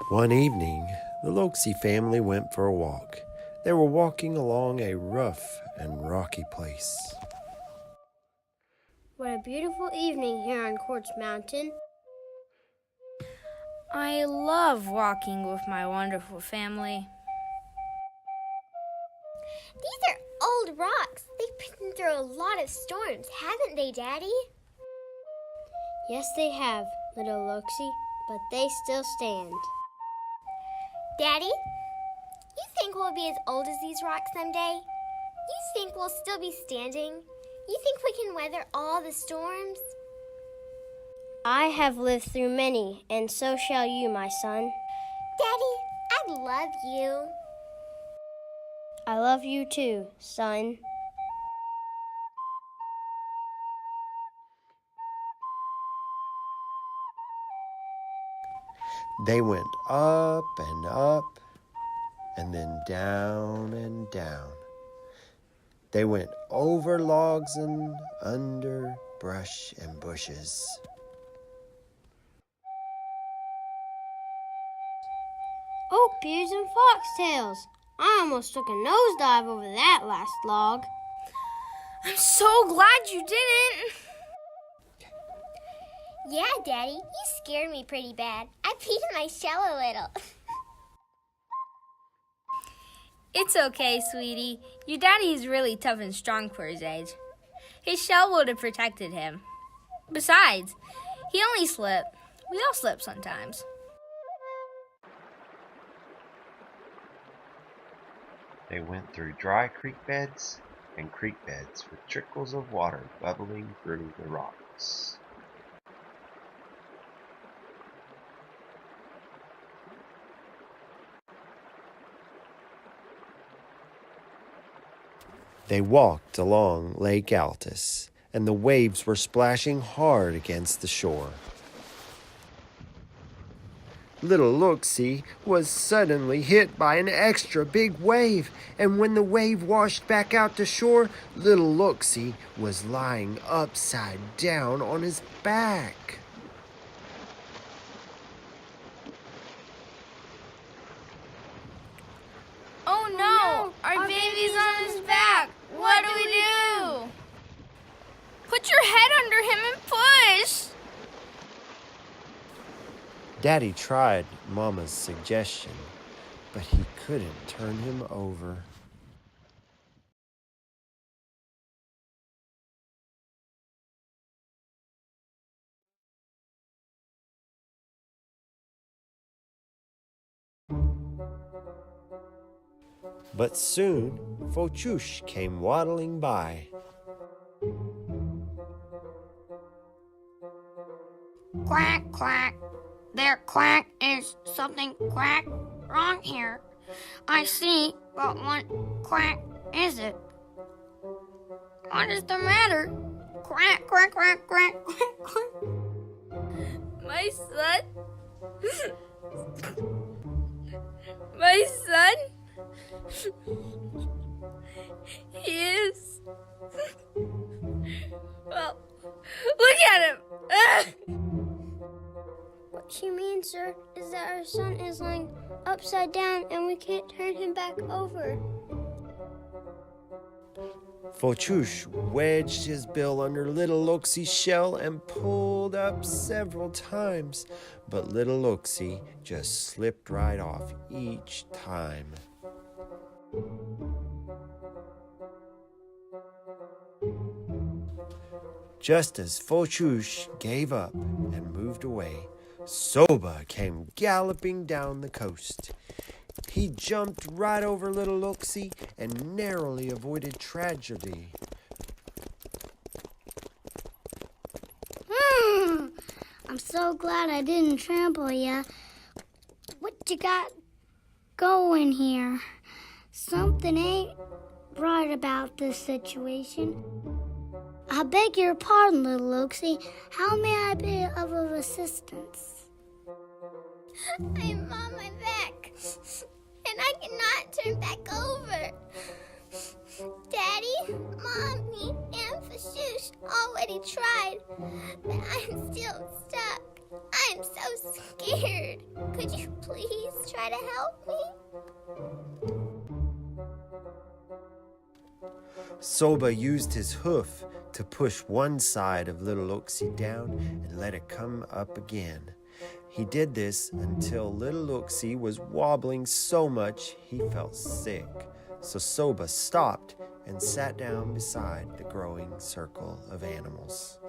One evening, the Loksi family went for a walk. They were walking along a rough and rocky place. What a beautiful evening here on Quartz Mountain. I love walking with my wonderful family. These are old rocks. They've been through a lot of storms, haven't they, Daddy? Yes, they have, little Loksi, but they still stand. Daddy, you think we'll be as old as these rocks someday? You think we'll still be standing? You think we can weather all the storms? I have lived through many, and so shall you, my son. Daddy, I love you. I love you too, son. They went up, and then down and down. They went over logs and under brush and bushes. Oak pears and foxtails. I almost took a nosedive over that last log. I'm so glad you didn't. Yeah, Daddy, you scared me pretty bad. I peed in my shell a little. It's okay, sweetie. Your daddy is really tough and strong for his age. His shell would have protected him. Besides, he only slipped. We all slip sometimes. They went through dry creek beds and creek beds with trickles of water bubbling through the rocks. They walked along Lake Altus, and the waves were splashing hard against the shore. Little Loksi was suddenly hit by an extra big wave, and when the wave washed back out to shore, little Loksi was lying upside down on his back. Oh no! Our baby's on his back! What do we do? Put your head under him and push! Daddy tried Mama's suggestion, but he couldn't turn him over. But soon, Fochush came waddling by. Quack, quack. There, quack, is something quack wrong here. I see, but what quack is it? What is the matter? Quack, quack, quack, quack, quack, quack. My son? My son? He is. Well, look at him! What you mean, sir, is that our son is lying upside down and we can't turn him back over. Fochush wedged his bill under little Loksi's shell and pulled up several times, but little Loksi just slipped right off each time. Just as Fochush gave up and moved away, Soba came galloping down the coast. He jumped right over little Loksi and narrowly avoided tragedy. I'm so glad I didn't trample ya. What you got going here? Something ain't right about this situation. I beg your pardon, little Loksi. How may I be of assistance? I'm on my back, and I cannot turn back over. Daddy, Mommy, and Fashoosh already tried, but I'm still stuck. I'm I'm so scared. Could you please try to help me? Soba used his hoof to push one side of little Loksi down and let it come up again. He did this until little Loksi was wobbling so much he felt sick. So Soba stopped and sat down beside the growing circle of animals.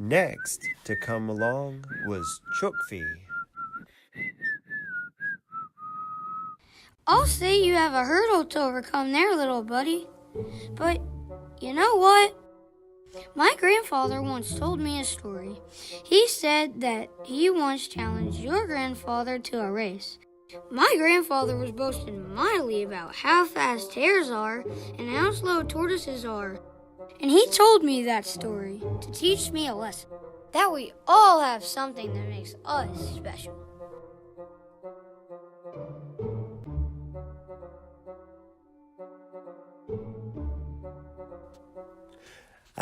Next to come along was Chukfi. I'll say you have a hurdle to overcome there, little buddy. But you know what? My grandfather once told me a story. He said that he once challenged your grandfather to a race. My grandfather was boasting mightily about how fast hares are and how slow tortoises are. And he told me that story to teach me a lesson. That we all have something that makes us special.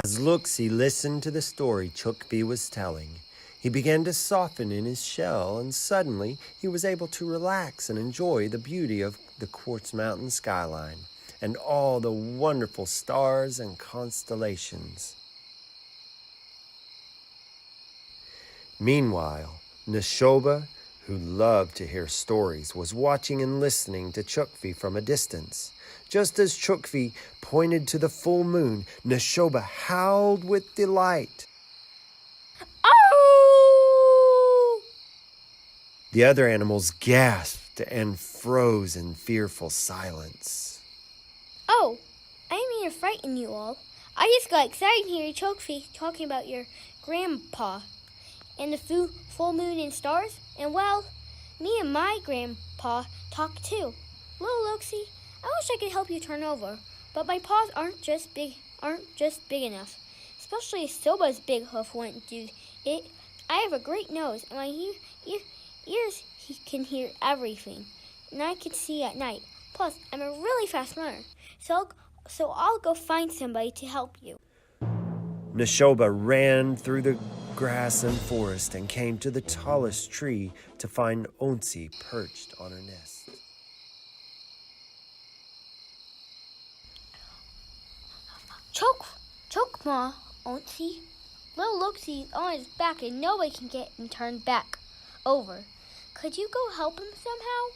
As Loksi listened to the story Chukfi was telling, he began to soften in his shell, and suddenly he was able to relax and enjoy the beauty of the Quartz Mountain skyline and all the wonderful stars and constellations. Meanwhile, Neshoba, who loved to hear stories, was watching and listening to Chukfi from a distance. Just as Chukfi pointed to the full moon, Neshoba howled with delight. Oh! The other animals gasped and froze in fearful silence. Oh, I didn't mean to frighten you all. I just got excited hearing Chokfi talking about your grandpa and the full moon and stars. And well, me and my grandpa talked too. Little Loksi, I wish I could help you turn over, but my paws aren't just big enough. Especially Soba's big hoof wouldn't do it. I have a great nose, and my ears can hear everything, and I can see at night. Plus, I'm a really fast runner, so I'll go find somebody to help you. Neshoba ran through the grass and forest and came to the tallest tree to find Onsi perched on her nest. Choke, Ma, Onsi. Little Loksi is on his back and nobody can get him turned back over. Could you go help him somehow?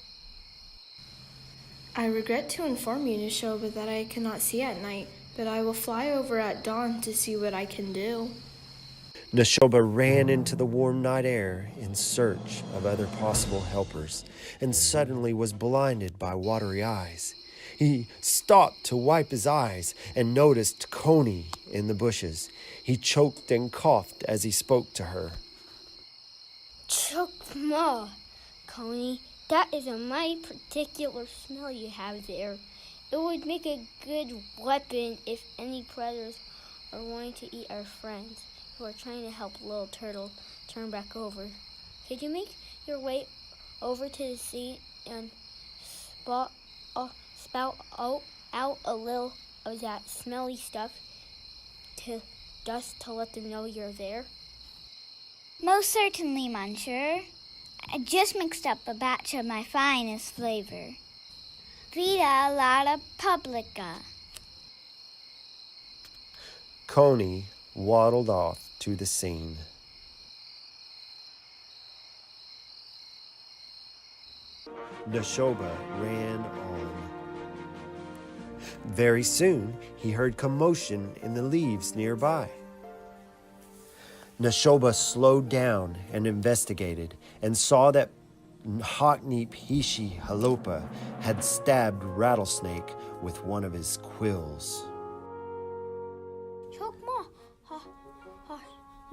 I regret to inform you, Neshoba, that I cannot see at night, but I will fly over at dawn to see what I can do. Neshoba ran into the warm night air in search of other possible helpers and suddenly was blinded by watery eyes. He stopped to wipe his eyes and noticed Coney in the bushes. He choked and coughed as he spoke to her. Choke, Ma, Coney. That is a mighty particular smell you have there. It would make a good weapon if any predators are wanting to eat our friends who are trying to help little turtle turn back over. Could you make your way over to the sea and spout out a little of that smelly stuff to let them know you're there? Most certainly, Monsieur. I just mixed up a batch of my finest flavor. Vita Lata Publica. Coney waddled off to the scene. Neshoba ran on. Very soon, he heard commotion in the leaves nearby. Neshoba slowed down and investigated and saw that Hockneep Hishi Halopa had stabbed Rattlesnake with one of his quills. Choke, Ma,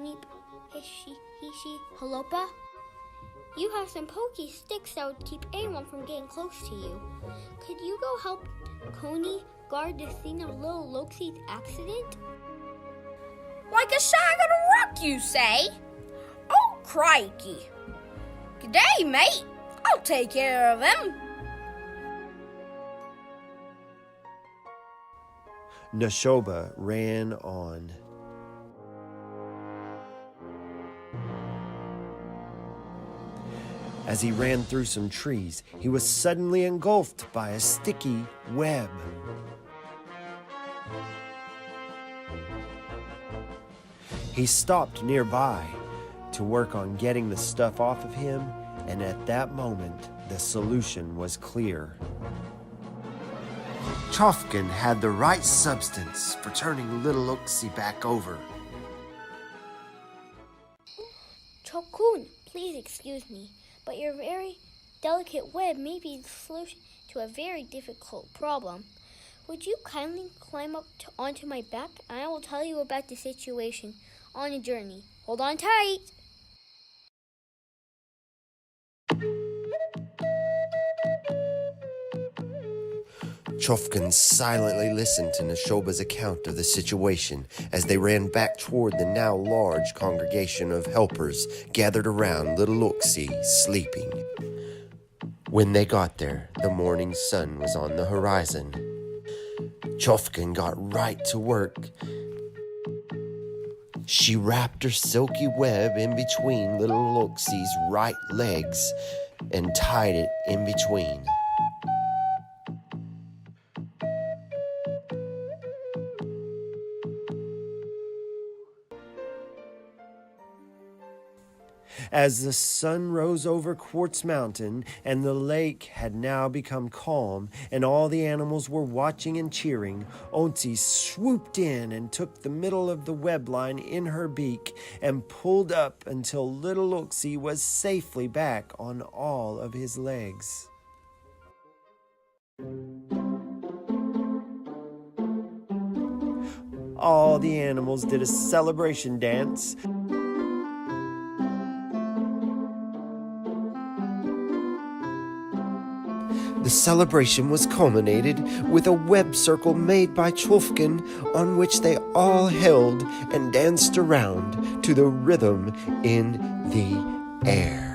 Neep, Hishi, Halopa. You have some pokey sticks that would keep anyone from getting close to you. Could you go help Coney guard the scene of little Loksi's accident? Like a sack on a rock, you say? Oh, crikey. G'day, mate. I'll take care of him. Neshoba ran on. As he ran through some trees, he was suddenly engulfed by a sticky web. He stopped nearby to work on getting the stuff off of him, and at that moment, the solution was clear. Chofkin had the right substance for turning little Loksi back over. Chokun, please excuse me, but your very delicate web may be the solution to a very difficult problem. Would you kindly climb up onto my back, and I will tell you about the situation on a journey. Hold on tight! Chofkin silently listened to Neshoba's account of the situation as they ran back toward the now large congregation of helpers gathered around little Loksi sleeping. When they got there, the morning sun was on the horizon. Chofkin got right to work. She wrapped her silky web in between little Loksi's right legs and tied it in between. As the sun rose over Quartz Mountain and the lake had now become calm and all the animals were watching and cheering, Onti swooped in and took the middle of the web line in her beak and pulled up until little Loksi was safely back on all of his legs. All the animals did a celebration dance. The celebration was culminated with a web circle made by Chofkin on which they all held and danced around to the rhythm in the air.